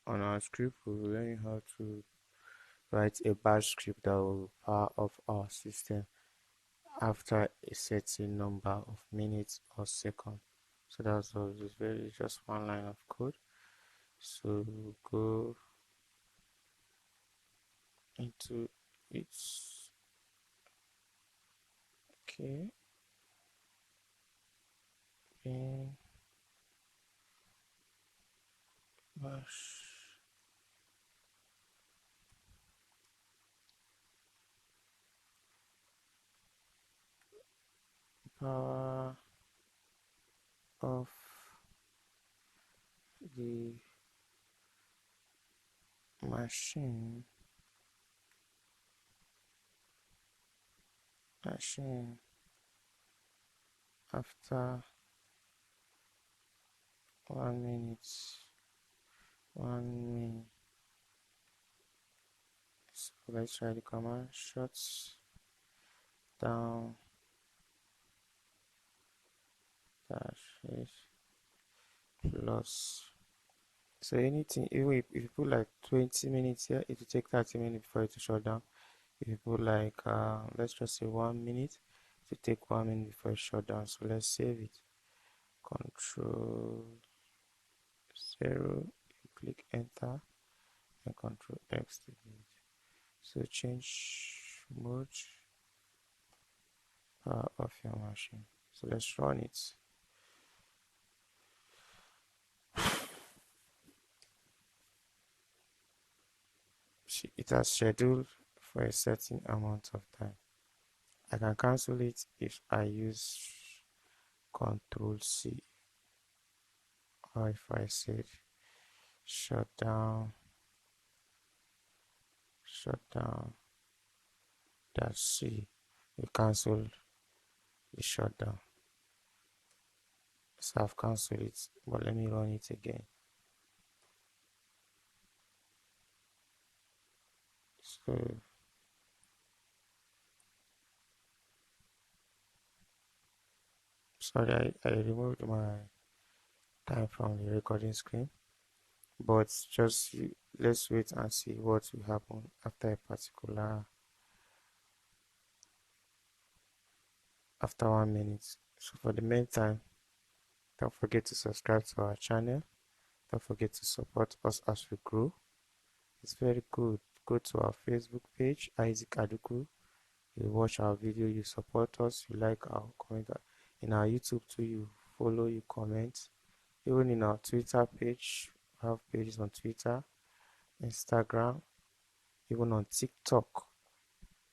On our script, we will learn how to write a bash script that will power off our system after a certain number of minutes or seconds. So that's all. It's very just one line of code. So we'll go into it. Okay. Bin bash power of the machine after 1 minute. 1 minute. So let's try the command shuts down dash plus. So anything, even if you put like 20 minutes here, it will take 30 minutes before it to shut down. If you put like let's just say 1 minute, it will take 1 minute before it shut down. So let's save it. Control 0, you click enter, and Control X to delete. So change mode, power of your machine. So let's run it. It has scheduled for a certain amount of time. I can cancel it if I use Control C, or if I said shut down dash C, we cancel the shutdown. So I've cancelled it, but let me run it again. So sorry, I removed my time from the recording screen, but just let's wait and see what will happen after a particular after 1 minute. So for the meantime, don't forget to subscribe to our channel. Don't forget to support us as we grow. It's very good. Go to our Facebook page, Isaac Aduku. You watch our video, you support us, you like our comment. In our YouTube too, you follow, you comment. Even in our Twitter page, we have pages on Twitter, Instagram, even on TikTok.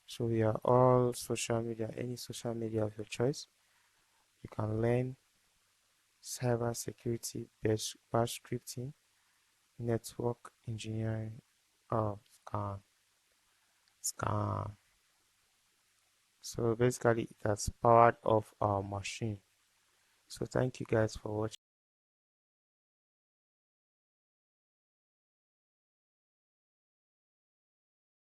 So we are all social media, any social media of your choice. You can learn cybersecurity, bash scripting, network engineering. Oh, scam. So basically, it has powered off our machine. So thank you guys for watching.